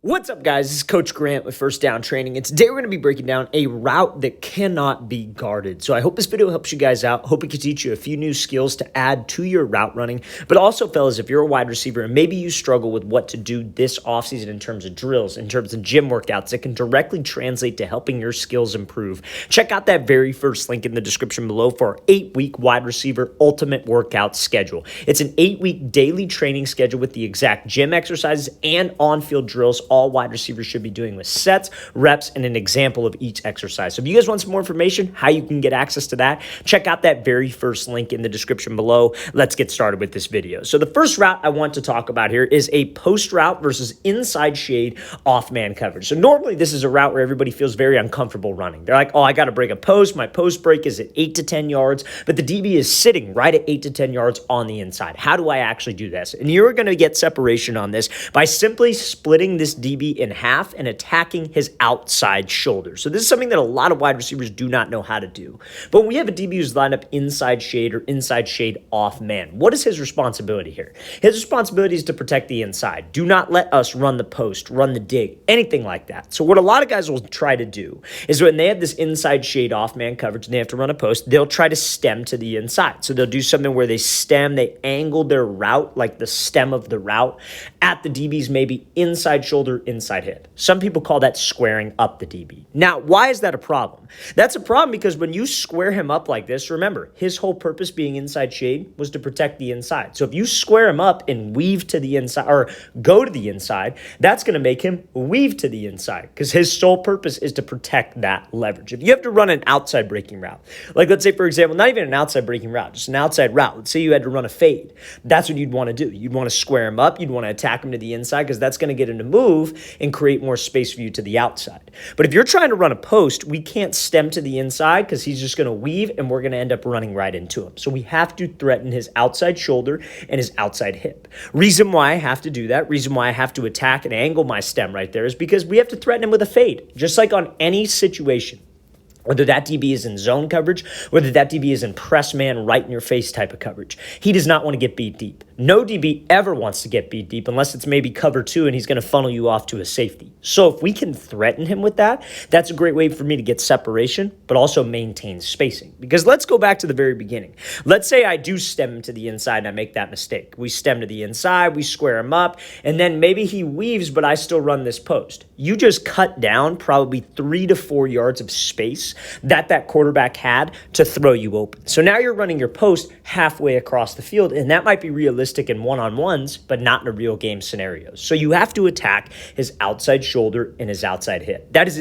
What's up, guys? This is Coach Grant with First Down Training, and today we're going to be breaking down a route that cannot be guarded. So I hope this video helps you guys out. Hope it can teach you a few new skills to add to your route running. But also, fellas, if you're a wide receiver and maybe you struggle with what to do this offseason in terms of drills, in terms of gym workouts that can directly translate to helping your skills improve, check out that very first link in the description below for our 8-week wide receiver ultimate workout schedule. It's an 8-week daily training schedule with the exact gym exercises and on-field drills all wide receivers should be doing with sets, reps, and an example of each exercise. So if you guys want some more information, how you can get access to that, check out that very first link in the description below. Let's get started with this video. So the first route I want to talk about here is a post route versus inside shade off man coverage. So normally this is a route where everybody feels very uncomfortable running. They're like, oh, I got to break a post. My post break is at 8 to 10 yards, but the DB is sitting right at 8 to 10 yards on the inside. How do I actually do this? And you're going to get separation on this by simply splitting this DB in half and attacking his outside shoulder. So this is something that a lot of wide receivers do not know how to do. But when we have a DB who's lined up inside shade or inside shade off man, what is his responsibility here? His responsibility is to protect the inside. Do not let us run the post, run the dig, anything like that. So what a lot of guys will try to do is when they have this inside shade off man coverage and they have to run a post, they'll try to stem to the inside. So they'll do something where they stem, they angle their route, like the stem of the route at the DB's maybe inside shoulder, inside hip. Some people call that squaring up the DB. Now, why is that a problem? That's a problem because when you square him up like this, remember, his whole purpose being inside shade was to protect the inside. So if you square him up and weave to the inside or go to the inside, that's going to make him weave to the inside because his sole purpose is to protect that leverage. If you have to run an outside breaking route, like let's say, for example, not even an outside breaking route, just an outside route. Let's say you had to run a fade. That's what you'd want to do. You'd want to square him up. You'd want to attack him to the inside because that's going to get him to move and create more space for you to the outside. But if you're trying to run a post, we can't stem to the inside because he's just going to weave and we're going to end up running right into him. So we have to threaten his outside shoulder and his outside hip. Reason why I have to do that, reason why I have to attack and angle my stem right there is because we have to threaten him with a fade, just like on any situation. Whether that DB is in zone coverage, whether that DB is in press man right in your face type of coverage. He does not want to get beat deep. No DB ever wants to get beat deep unless it's maybe cover two and he's going to funnel you off to a safety. So if we can threaten him with that, that's a great way for me to get separation, but also maintain spacing. Because let's go back to the very beginning. Let's say I do stem him to the inside and I make that mistake. We stem to the inside, we square him up, and then maybe he weaves, but I still run this post. You just cut down probably 3 to 4 yards of space that quarterback had to throw you open. So now you're running your post halfway across the field, and that might be realistic in one-on-ones, but not in a real game scenarios. So you have to attack his outside shoulder and his outside hip. That is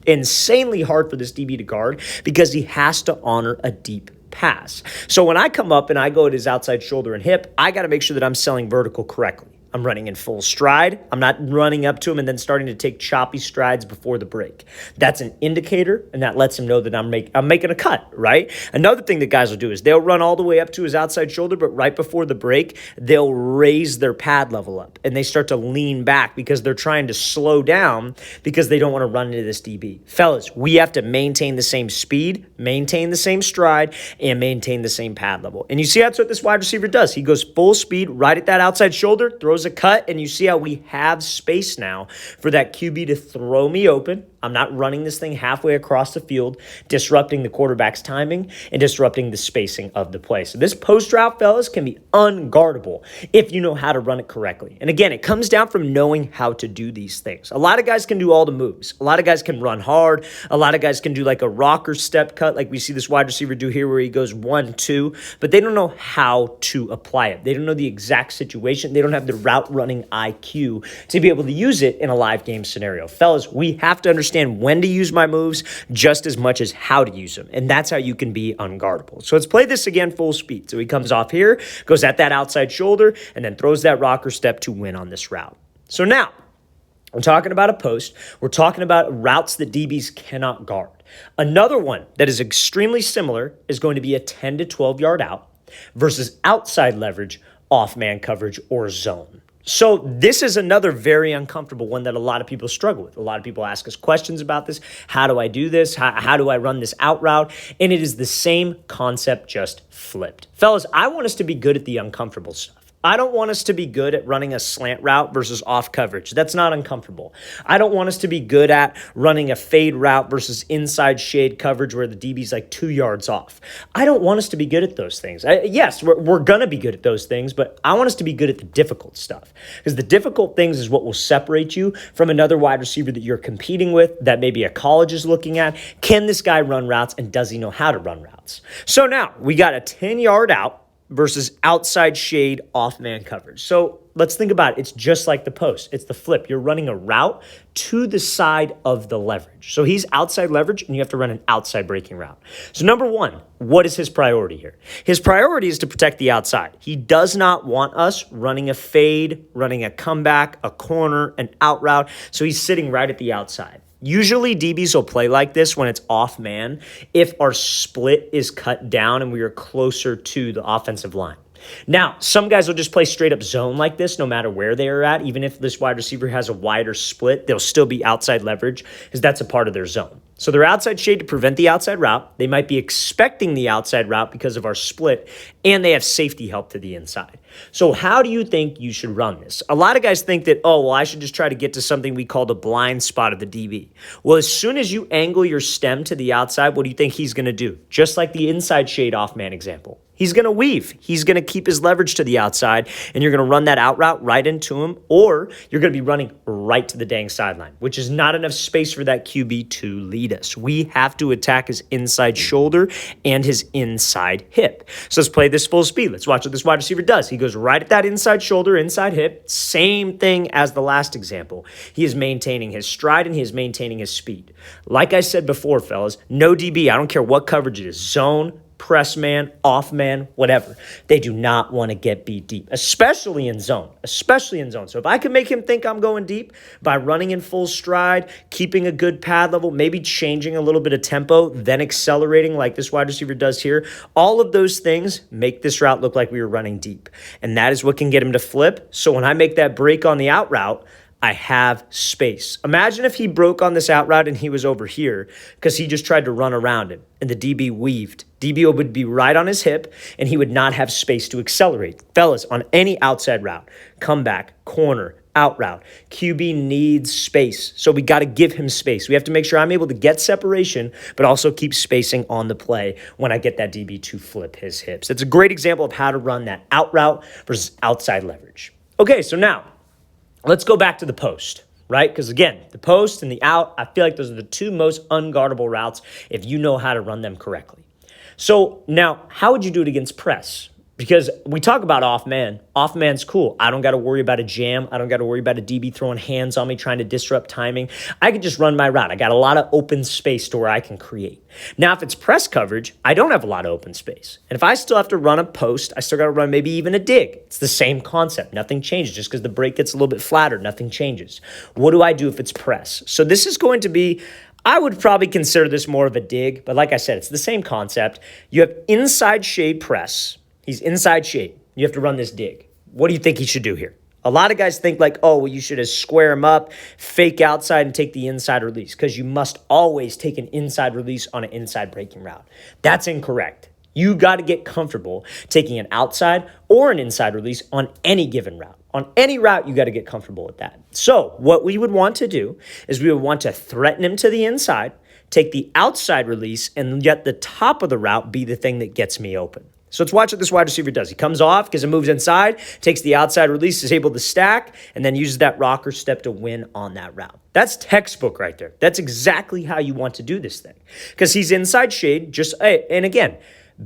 insanely hard for this DB to guard because he has to honor a deep pass. So when I come up and I go at his outside shoulder and hip, I got to make sure that I'm selling vertical correctly. I'm running in full stride. I'm not running up to him and then starting to take choppy strides before the break. That's an indicator, and that lets him know that I'm making a cut, right? Another thing that guys will do is they'll run all the way up to his outside shoulder, but right before the break, they'll raise their pad level up, and they start to lean back because they're trying to slow down because they don't want to run into this DB. Fellas, we have to maintain the same speed, maintain the same stride, and maintain the same pad level. And you see that's what this wide receiver does. He goes full speed right at that outside shoulder, throws a cut, and you see how we have space now for that QB to throw me open. I'm not running this thing halfway across the field, disrupting the quarterback's timing and disrupting the spacing of the play. So this post route, fellas, can be unguardable if you know how to run it correctly. And again, it comes down from knowing how to do these things. A lot of guys can do all the moves. A lot of guys can run hard. A lot of guys can do like a rocker step cut like we see this wide receiver do here where he goes 1-2, but they don't know how to apply it. They don't know the exact situation. They don't have the route running IQ to be able to use it in a live game scenario. Fellas, we have to understand when to use my moves just as much as how to use them. And that's how you can be unguardable. So let's play this again full speed. So he comes off here, goes at that outside shoulder, and then throws that rocker step to win on this route. So now, we're talking about a post. We're talking about routes that DBs cannot guard. Another one that is extremely similar is going to be a 10 to 12 yard out versus outside leverage, off man coverage, or zone. So this is another very uncomfortable one that a lot of people struggle with. A lot of people ask us questions about this. How do I do this? How do I run this out route? And it is the same concept, just flipped. Fellas, I want us to be good at the uncomfortable stuff. I don't want us to be good at running a slant route versus off coverage. That's not uncomfortable. I don't want us to be good at running a fade route versus inside shade coverage where the DB's like 2 yards off. I don't want us to be good at those things. Yes, we're going to be good at those things, but I want us to be good at the difficult stuff, because the difficult things is what will separate you from another wide receiver that you're competing with, that maybe a college is looking at. Can this guy run routes, and does he know how to run routes? So now we got a 10-yard out versus outside shade off man coverage. So let's think about it. It's just like the post. It's the flip. You're running a route to the side of the leverage. So he's outside leverage, and you have to run an outside breaking route. So number one, what is his priority here? His priority is to protect the outside. He does not want us running a fade, running a comeback, a corner, an out route. So he's sitting right at the outside. Usually DBs will play like this when it's off man if our split is cut down and we are closer to the offensive line. Now, some guys will just play straight up zone like this no matter where they are at. Even if this wide receiver has a wider split, they'll still be outside leverage because that's a part of their zone. So they're outside shade to prevent the outside route. They might be expecting the outside route because of our split, and they have safety help to the inside. So how do you think you should run this? A lot of guys think that, oh, well, I should just try to get to something we call the blind spot of the DB. Well, as soon as you angle your stem to the outside, what do you think he's going to do? Just like the inside shade off man example. He's going to weave. He's going to keep his leverage to the outside, and you're going to run that out route right into him, or you're going to be running right to the dang sideline, which is not enough space for that QB to lead us. We have to attack his inside shoulder and his inside hip. So let's play this full speed. Let's watch what this wide receiver does. He goes right at that inside shoulder, inside hip. Same thing as the last example. He is maintaining his stride, and he is maintaining his speed. Like I said before, fellas, no DB, I don't care what coverage it is, zone, press man, off man, whatever. They do not want to get beat deep, especially in zone, So if I can make him think I'm going deep by running in full stride, keeping a good pad level, maybe changing a little bit of tempo, then accelerating like this wide receiver does here, all of those things make this route look like we were running deep. And that is what can get him to flip. So when I make that break on the out route, I have space. Imagine if he broke on this out route and he was over here because he just tried to run around him and the DB weaved. DB would be right on his hip and he would not have space to accelerate. Fellas, on any outside route, comeback, corner, out route, QB needs space. So we got to give him space. We have to make sure I'm able to get separation, but also keep spacing on the play when I get that DB to flip his hips. It's a great example of how to run that out route versus outside leverage. Okay, so now, let's go back to the post, right? Because again, the post and the out, I feel like those are the two most unguardable routes if you know how to run them correctly. So now, how would you do it against press? Because we talk about off man. Off man's cool. I don't got to worry about a jam. I don't got to worry about a DB throwing hands on me, trying to disrupt timing. I can just run my route. I got a lot of open space to where I can create. Now, if it's press coverage, I don't have a lot of open space. And if I still have to run a post, I still got to run maybe even a dig. It's the same concept. Nothing changes. Just because the break gets a little bit flatter, nothing changes. What do I do if it's press? So this is going to be, I would probably consider this more of a dig, but like I said, it's the same concept. You have inside shade press. He's inside shade. You have to run this dig. What do you think he should do here? A lot of guys think like, oh, well, you should just square him up, fake outside, and take the inside release because you must always take an inside release on an inside breaking route. That's incorrect. You got to get comfortable taking an outside or an inside release on any given route. On any route, you got to get comfortable with that. So what we would want to do is we would want to threaten him to the inside, take the outside release, and let the top of the route be the thing that gets me open. So let's watch what this wide receiver does. He comes off because it moves inside, takes the outside release, is able to stack, and then uses that rocker step to win on that route. That's textbook right there. That's exactly how you want to do this thing. Because he's inside shade, and again,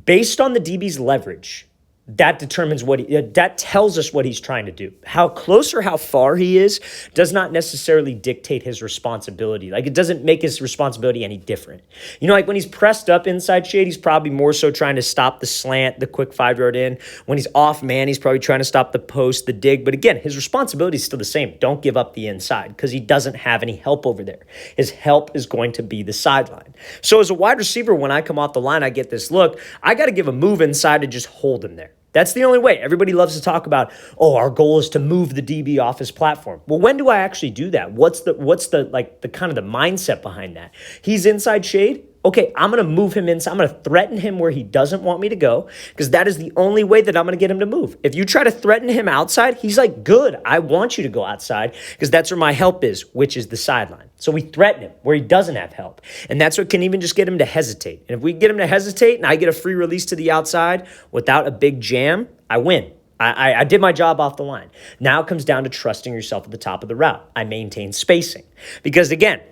based on the DB's leverage, that determines that tells us what he's trying to do. How close or how far he is does not necessarily dictate his responsibility. Like, it doesn't make his responsibility any different. You know, like when he's pressed up inside shade, he's probably more so trying to stop the slant, the quick 5-yard in. When he's off man, he's probably trying to stop the post, the dig. But again, his responsibility is still the same. Don't give up the inside because he doesn't have any help over there. His help is going to be the sideline. So as a wide receiver, when I come off the line, I get this look. I got to give a move inside to just hold him there. That's the only way. Everybody loves to talk about, oh, our goal is to move the DB off his platform. Well, when do I actually do that? What's the kind of the mindset behind that? He's inside shade. Okay, I'm going to move him inside. I'm going to threaten him where he doesn't want me to go because that is the only way that I'm going to get him to move. If you try to threaten him outside, he's like, good, I want you to go outside because that's where my help is, which is the sideline. So we threaten him where he doesn't have help. And that's what can even just get him to hesitate. And if we get him to hesitate and I get a free release to the outside without a big jam, I win. I did my job off the line. Now it comes down to trusting yourself at the top of the route. I maintain spacing because, again,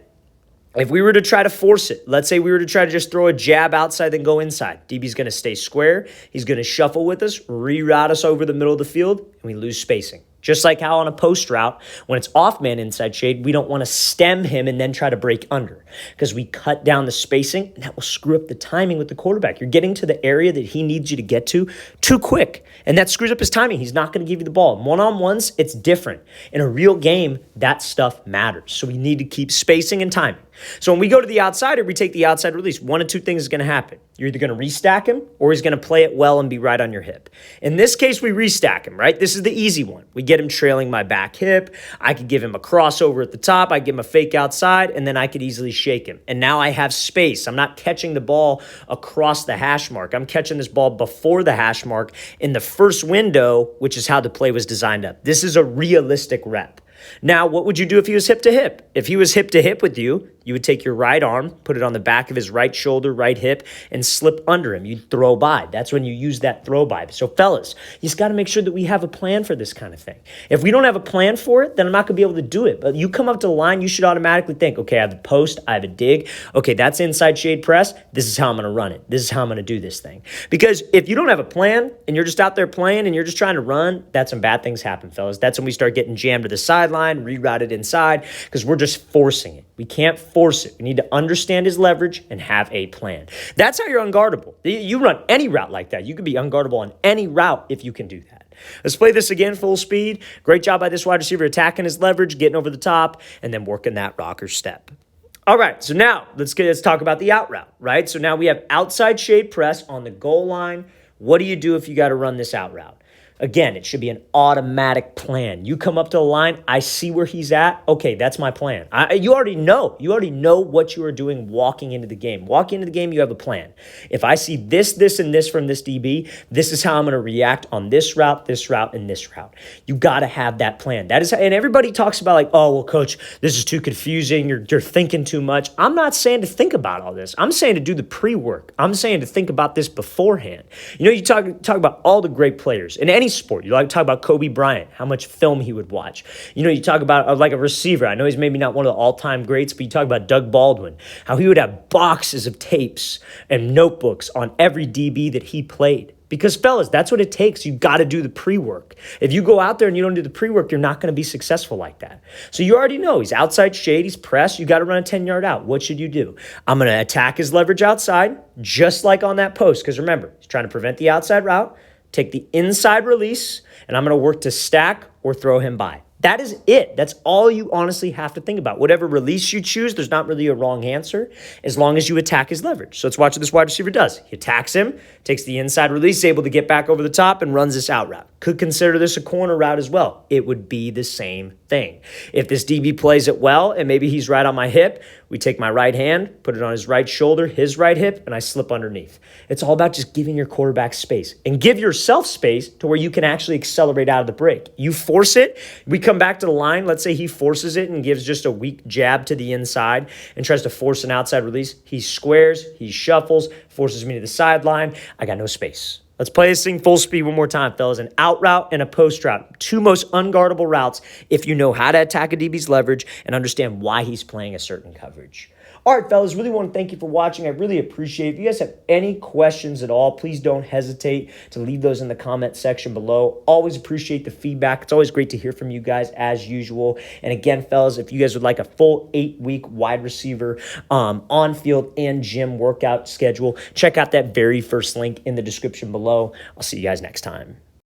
if we were to try to force it, let's say we were to try to just throw a jab outside then go inside, DB's going to stay square. He's going to shuffle with us, reroute us over the middle of the field, and we lose spacing. Just like how on a post route, when it's off man inside shade, we don't want to stem him and then try to break under because we cut down the spacing and that will screw up the timing with the quarterback. You're getting to the area that he needs you to get to too quick, and that screws up his timing. He's not going to give you the ball. One-on-ones, it's different. In a real game, that stuff matters. So we need to keep spacing and timing. So when we go to the outside or we take the outside release, one of two things is going to happen. You're either going to restack him or he's going to play it well and be right on your hip. In this case, we restack him, right? This is the easy one. We get him trailing my back hip. I could give him a crossover at the top. I give him a fake outside, and then I could easily shake him. And now I have space. I'm not catching the ball across the hash mark. I'm catching this ball before the hash mark in the first window, which is how the play was designed up. This is a realistic rep. Now, what would you do if he was hip to hip? If he was hip to hip with you, you would take your right arm, put it on the back of his right shoulder, right hip, and slip under him. You'd throw by. That's when you use that throw by. So fellas, you just got to make sure that we have a plan for this kind of thing. If we don't have a plan for it, then I'm not going to be able to do it. But you come up to the line, you should automatically think, okay, I have a post, I have a dig. Okay, that's inside shade press. This is how I'm going to run it. This is how I'm going to do this thing. Because if you don't have a plan and you're just out there playing and you're just trying to run, that's when bad things happen, fellas. That's when we start getting jammed to the sideline, rerouted inside, because we're just forcing it. We can't force it. We need to understand his leverage and have a plan. That's how you're unguardable. You run any route like that. You can be unguardable on any route if you can do that. Let's play this again full speed. Great job by this wide receiver attacking his leverage, getting over the top, and then working that rocker step. All right, so now let's talk about the out route, right? So now we have outside shade press on the goal line. What do you do if you got to run this out route? Again, it should be an automatic plan. You come up to the line, I see where he's at. Okay, that's my plan. You already know. You already know what you are doing walking into the game. Walking into the game, you have a plan. If I see this, and this from this DB, this is how I'm going to react on this route, and this route. You got to have that plan. That is, and everybody talks about like, oh, well, coach, this is too confusing. You're thinking too much. I'm not saying to think about all this. I'm saying to do the pre-work. I'm saying to think about this beforehand. You know, you talk about all the great players in any sport. You like to talk about Kobe Bryant, how much film he would watch. You know, you talk about like a receiver. I know he's maybe not one of the all-time greats, but you talk about Doug Baldwin, how he would have boxes of tapes and notebooks on every DB that he played. Because, fellas, that's what it takes. You got to do the pre-work. If you go out there and you don't do the pre-work, you're not going to be successful like that. So you already know he's outside shade, he's pressed. You got to run a 10-yard out. What should you do? I'm going to attack his leverage outside, just like on that post. Because remember, he's trying to prevent the outside route, take the inside release, and I'm going to work to stack or throw him by. That is it. That's all you honestly have to think about. Whatever release you choose, there's not really a wrong answer as long as you attack his leverage. So let's watch what this wide receiver does. He attacks him, takes the inside release, able to get back over the top and runs this out route. Could consider this a corner route as well. It would be the same thing. If this DB plays it well and maybe he's right on my hip, we take my right hand, put it on his right shoulder, his right hip, and I slip underneath. It's all about just giving your quarterback space and give yourself space to where you can actually accelerate out of the break. You force it. We come back to the line. Let's say he forces it and gives just a weak jab to the inside and tries to force an outside release. He squares, he shuffles, forces me to the sideline. I got no space. Let's play this thing full speed one more time, fellas. An out route and a post route. Two most unguardable routes if you know how to attack a DB's leverage and understand why he's playing a certain coverage. All right, fellas, really want to thank you for watching. I really appreciate it. If you guys have any questions at all, please don't hesitate to leave those in the comment section below. Always appreciate the feedback. It's always great to hear from you guys as usual. And again, fellas, if you guys would like a full 8-week wide receiver on-field and gym workout schedule, check out that very first link in the description below. I'll see you guys next time.